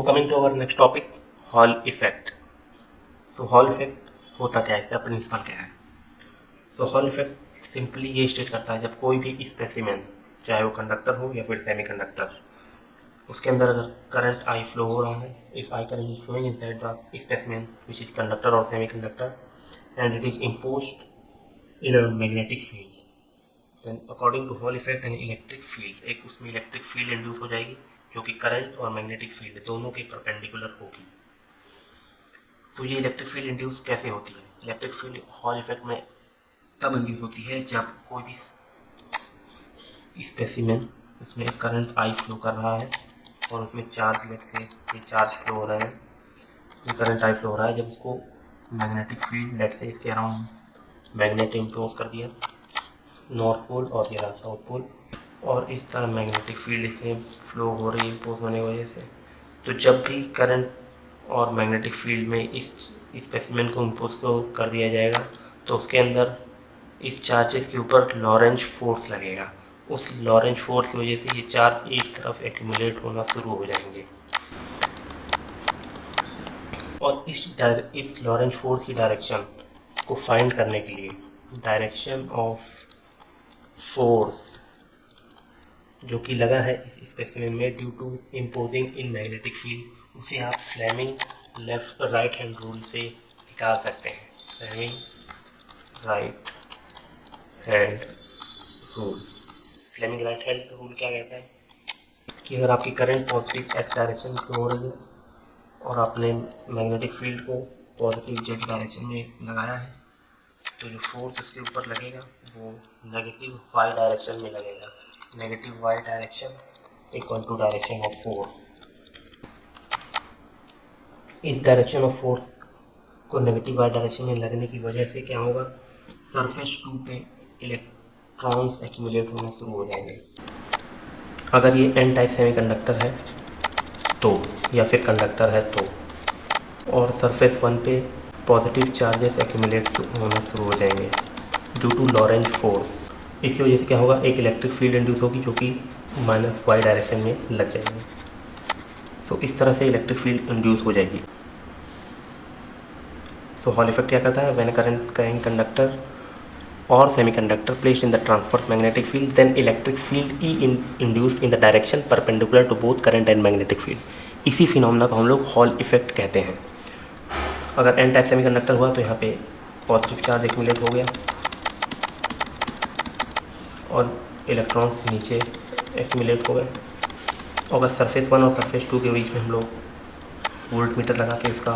coming to our next topic, hall effect. तो hall effect होता क्या है, इसका प्रिंसिपल क्या है? तो हॉल इफेक्ट सिंपली ये स्टेट करता है जब कोई भी स्पेसिमेन, चाहे वो कंडक्टर हो या फिर सेमीकंडक्टर, उसके अंदर अगर करंट आई फ्लो हो रहा है, if I current is flowing inside the specimen which is conductor और semiconductor and it is imposed in a magnetic field, then according to Hall effect an electric field, एक उसमें electric field induce हो जाएगी जो कि current और magnetic field दोनों के परपेंडिकुलर होगी। तो ये इलेक्ट्रिक फील्ड इंड्यूस कैसे होती है? इलेक्ट्रिक फील्ड हॉल इफेक्ट में तब इंड्यूस होती है जब कोई भी स्पेसिमेन, उसमें करंट आई फ्लो कर रहा है और उसमें चार्ज, लेट से ये चार्ज फ्लो हो रहा है, ये करंट आई फ्लो हो रहा है, जब उसको मैग्नेटिक फील्ड, लेट से इसके अराउंड मैग्नेट इम्पोज कर दिया, नॉर्थ पोल और ये रहा साउथ पोल, और इस तरह मैग्नेटिक फील्ड इसमें फ्लो हो रही है इम्पोज होने की वजह से। तो जब भी करंट और मैग्नेटिक फील्ड में इस स्पेसिमेन को इम्पोज को कर दिया जाएगा तो उसके अंदर इस चार्जेस के ऊपर लॉरेंज फोर्स लगेगा। उस लॉरेंज फोर्स की वजह से ये चार्ज एक तरफ एक्यूमुलेट होना शुरू हो जाएंगे और इस लॉरेंज फोर्स की डायरेक्शन को फाइंड करने के लिए डायरेक्शन ऑफ फोर्स जो कि लगा है इस स्पेसिमेन में due to imposing in magnetic field, उसे आप Fleming left right hand rule से निकाल सकते हैं। Fleming right hand rule, Fleming right hand rule क्या कहता है कि अगर आपकी करंट पॉजिटिव एक्स डायरेक्शन में हो रही है और आपने मैग्नेटिक फील्ड को पॉजिटिव जेड डायरेक्शन में लगाया है तो जो फोर्स उसके ऊपर लगेगा वो नेगेटिव वाई डायरेक्शन में लगेगा। Negative Y direction equal to direction of force. इस डायरेक्शन ऑफ फोर्स को नेगेटिव वाई डायरेक्शन में लगने की वजह से क्या होगा, सरफेस 2 पे इलेक्ट्रॉन्स एक्यूमुलेट होने शुरू हो जाएंगे। अगर ये एन टाइप सेमीकंडक्टर है तो, या फिर कंडक्टर है तो, और सरफेस 1 पे पॉजिटिव चार्जेस एक्यूमुलेट होना शुरू हो जाएंगे ड्यू टू लॉरेंज फोर्स। इसकी वजह से क्या होगा, एक इलेक्ट्रिक फील्ड इंड्यूस होगी जो कि माइनस वाई डायरेक्शन में लग जाएगी। तो इस तरह से इलेक्ट्रिक फील्ड इंड्यूस हो जाएगी। तो हॉल इफेक्ट क्या करता है, व्हेन करंट कैरिंग कंडक्टर और semiconductor placed in the transverse magnetic field then electric field E induced in the direction perpendicular to both current and magnetic field. इसी phenomena को हम लोग हॉल इफेक्ट कहते हैं। अगर एन टाइप सेमीकंडक्टर हुआ तो यहाँ पे पॉजिटिव चार्ज एक्यूमुलेट हो गया और इलेक्ट्रॉन्स नीचे एक्यूमुलेट हो गए। अगर सरफेस 1 और सरफेस 2 के बीच में हम लोग वोल्ट मीटर लगा के उसका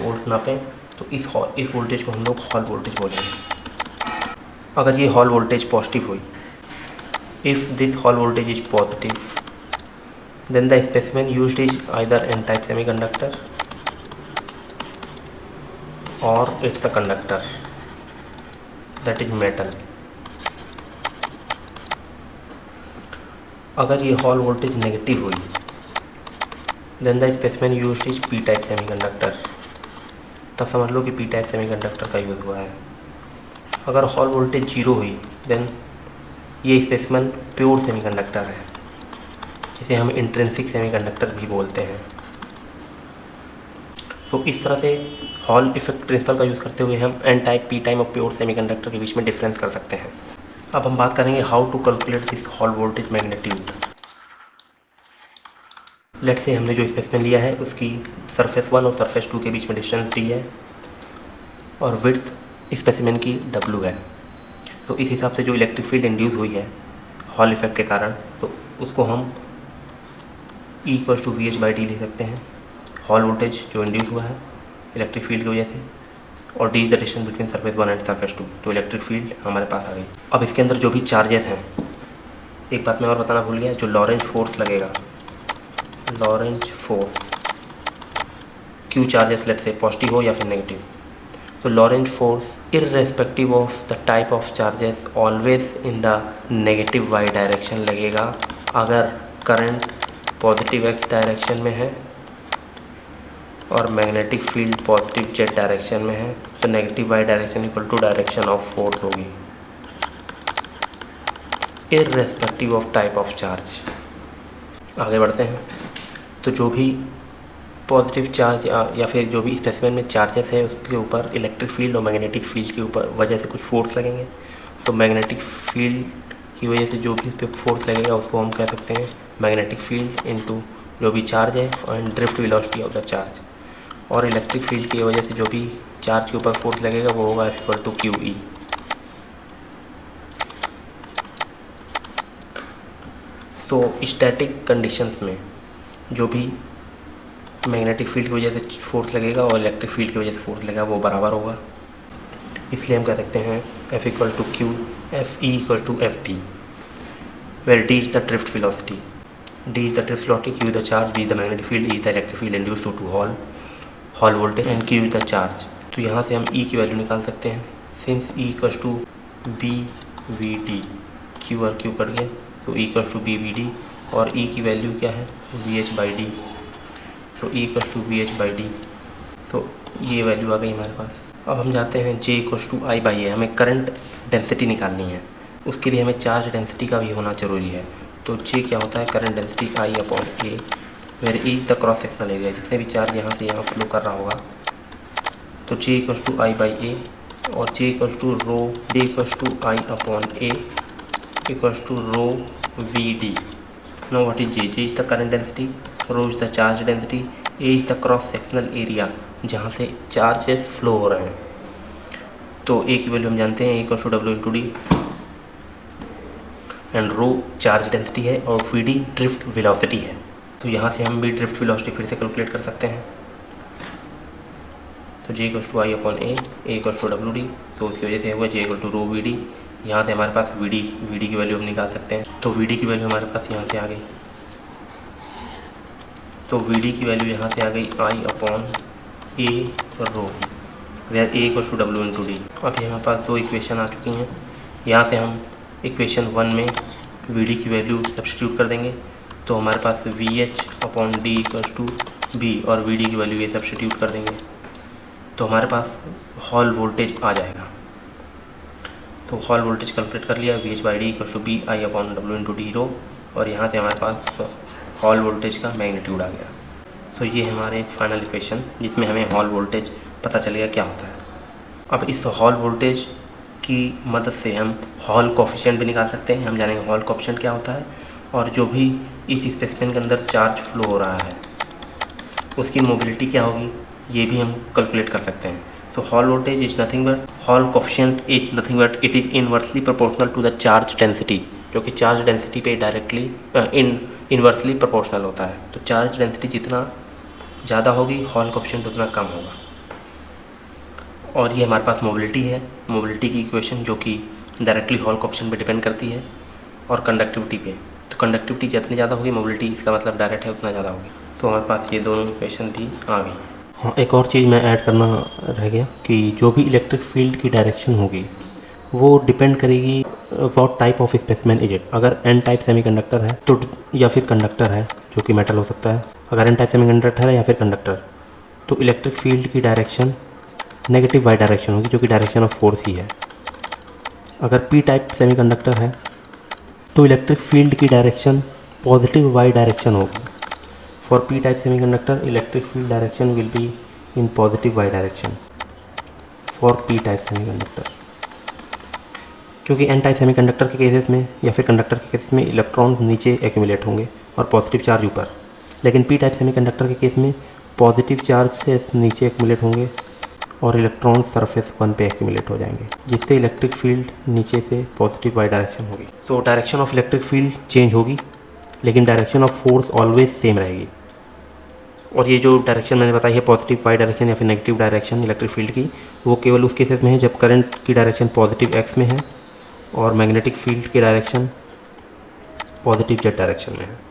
वोल्ट नापें तो इस वोल्टेज को हम लोग हॉल वोल्टेज बोलेंगे। अगर ये हॉल वोल्टेज पॉजिटिव हुई, if this Hall voltage is positive then the specimen used is either N type semiconductor और it's the conductor that is metal. अगर ये हॉल वोल्टेज नेगेटिव हुई then the specimen used is P type semiconductor, तब समझ लो कि P type semiconductor का use हुआ है। अगर हॉल वोल्टेज 0 हुई देन ये स्पेसिमेन प्योर सेमीकंडक्टर है, जिसे हम इंट्रिंसिक सेमीकंडक्टर भी बोलते हैं। तो इस तरह से हॉल इफेक्ट प्रिंसिपल का यूज़ करते हुए हम एन टाइप, पी टाइप और प्योर सेमीकंडक्टर के बीच में डिफरेंस कर सकते हैं। अब हम बात करेंगे how to calculate this Hall voltage magnitude. Let say हमने जो स्पेसिमेन लिया है उसकी सरफेस 1 और सरफेस 2 के बीच में डिस्टेंस डी है और विड्थ स्पेसिमेन की W है। तो इस हिसाब से जो इलेक्ट्रिक फील्ड इंड्यूस हुई है हॉल इफेक्ट के कारण, तो उसको हम E इक्वल्स टू VH/D लिख सकते हैं। हॉल वोल्टेज जो इंड्यूस हुआ है इलेक्ट्रिक फील्ड की वजह से, और D is the distance between surface 1 and surface 2, तो इलेक्ट्रिक फील्ड हमारे पास आ गई। अब इसके अंदर जो भी चार्जेस हैं, एक बात मैं और बताना भूल गया, जो लॉरेंज फोर्स लगेगा, Lorentz force Q charges let say positive हो या फिर नेगेटिव, तो Lorentz force irrespective of the type of charges always in the negative Y direction लगेगा। अगर करंट पॉजिटिव एक्स डायरेक्शन में है और magnetic field positive Z direction में है तो negative Y direction equal to direction of force होगी irrespective of type of charge. आगे बढ़ते हैं। तो जो भी पॉजिटिव चार्ज या फिर जो भी स्पेसिमेन में चार्जेस है उसके ऊपर इलेक्ट्रिक फील्ड और मैग्नेटिक फील्ड के ऊपर वजह से कुछ फोर्स लगेंगे। तो मैग्नेटिक फील्ड की वजह से जो भी उस पर फोर्स लगेगा उसको हम कह सकते हैं मैग्नेटिक फील्ड इनटू जो भी चार्ज है और drift velocity of the charge. और इलेक्ट्रिक फील्ड की वजह से जो भी चार्ज के ऊपर फोर्स लगेगा वो होगा इक्वल टू QE। तो स्टैटिक कंडीशंस में जो भी मैग्नेटिक फील्ड की वजह से फोर्स लगेगा और इलेक्ट्रिक फील्ड की वजह से फोर्स लगेगा वो बराबर होगा, इसलिए हम कह सकते हैं F equal to Q, FE equal to FP, where D is the drift velocity, D is the drift velocity, Q is the charge, B is the magnetic field, E is the electric field induced due to Hall voltage and Q is the charge। तो यहाँ से हम E की value निकाल सकते हैं। Since E equals to BVD, Q और Q cut गए तो E इक्वल्स टू BVD और E की वैल्यू क्या है VH/D, तो E इक्वल्स टू VH/D। तो ये वैल्यू आ गई हमारे पास। अब हम जाते हैं J इक्वल्स टू I/A, हमें करंट डेंसिटी निकालनी है, उसके लिए हमें चार्ज डेंसिटी का भी होना ज़रूरी है। तो J क्या होता है current density I/A, where E the cross sectional area, जितने भी चार्ज यहाँ से यहाँ फ्लो कर रहा होगा। तो J इक्वल्स टू I/A और J equals to rho, J equals to I/A equals to rho VD। No what is J is the current density, rho is the charge density, A is the cross sectional area जहाँ से charges flow हो रहे हैं। तो A की value हम जानते हैं A equals to W/D and rho charge density है और VD ड्रिफ्ट वेलोसिटी है। तो यहाँ से हम भी ड्रिफ्ट वेलोसिटी फिर से कैलकुलेट कर सकते हैं। तो J equals to I/A, A equals to WD, तो उसकी वजह से हुआ J equal to rho VD। यहाँ से हमारे पास VD की वैल्यू हम निकाल सकते हैं। तो VD की वैल्यू हमारे पास यहाँ से आ गई, तो VD की वैल्यू यहाँ से आ गई I/A rho, where A equals to W/D। अभी हमारे पास दो इक्वेशन आ चुकी हैं। यहाँ से हम इक्वेशन 1 में VD की वैल्यू सब्स्टिट्यूट कर देंगे, तो हमारे पास VH/D इक्वल्स टू B और VD की वैल्यू ये सब्स्टिट्यूट कर देंगे, तो हमारे पास हॉल वोल्टेज आ जाएगा। तो हॉल वोल्टेज कैलकुलेट कर लिया, VH/D इक्वल्स टू BI/W/D रो, और यहाँ से हमारे पास हॉल वोल्टेज का मैग्नीट्यूड आ गया। तो ये हमारे फाइनल इक्वेशन जिसमें हमें हॉल वोल्टेज पता चल गया क्या होता है। अब इस हॉल वोल्टेज की मदद से हम हॉल कोफिशिएंट भी निकाल सकते हैं। हम जानेंगे हॉल कोफिशिएंट क्या होता है और जो भी इस स्पेसिमेन के अंदर चार्ज फ्लो हो रहा है उसकी मोबिलिटी क्या होगी ये भी हम कैलकुलेट कर सकते हैं। तो Hall voltage is nothing but, Hall coefficient is nothing but it is inversely proportional to the charge density, जो कि चार्ज डेंसिटी पे डायरेक्टली इनवर्सली प्रोपोर्शनल होता है। तो चार्ज डेंसिटी जितना ज़्यादा होगी हॉल कोफिशिएंट उतना कम होगा। और ये हमारे पास मोबिलिटी है, मोबिलिटी की इक्वेशन जो कि डायरेक्टली हॉल कोफिशिएंट पे डिपेंड करती है और कंडक्टिविटी पे। तो कंडक्टिविटी जितनी ज़्यादा होगी मोबिलिटी इसका मतलब डायरेक्ट है उतना ज़्यादा होगी। तो हमारे पास ये दोनों इक्वेशन भी आ गई। हाँ, एक और चीज़ मैं ऐड करना रह गया कि जो भी इलेक्ट्रिक फील्ड की डायरेक्शन होगी वो डिपेंड करेगी what type of specimen is it. अगर एन टाइप सेमीकंडक्टर है तो या फिर कंडक्टर है जो कि मेटल हो सकता है, अगर एन टाइप सेमीकंडक्टर है या फिर कंडक्टर, तो इलेक्ट्रिक फील्ड की डायरेक्शन नेगेटिव वाई डायरेक्शन होगी जो कि डायरेक्शन ऑफ फोर्स ही है। अगर पी टाइप सेमीकंडक्टर है तो इलेक्ट्रिक फील्ड की डायरेक्शन पॉजिटिव वाई डायरेक्शन होगी। For P type semiconductor electric field direction will be in positive Y direction for P type semiconductor, क्योंकि एन टाइप सेमीकंडक्टर के cases में या फिर कंडक्टर के केसेस में इलेक्ट्रॉन नीचे एक्यूमुलेट होंगे और पॉजिटिव चार्ज ऊपर, लेकिन पी टाइप सेमीकंडक्टर के केस में पॉजिटिव चार्ज से नीचे एक्यूमुलेट होंगे और इलेक्ट्रॉन सरफेस 1 पे एक्यूमुलेट हो जाएंगे, जिससे इलेक्ट्रिक फील्ड नीचे से पॉजिटिव वाई डायरेक्शन होगी। तो direction of electric field change होगी लेकिन direction of force always same रहेगी। और ये जो डायरेक्शन मैंने बताई है पॉजिटिव वाई डायरेक्शन या फिर नेगेटिव डायरेक्शन इलेक्ट्रिक फील्ड की, वो केवल उस केसेस में है जब करंट की डायरेक्शन पॉजिटिव एक्स में है और मैग्नेटिक फील्ड की डायरेक्शन पॉजिटिव जेड डायरेक्शन में है।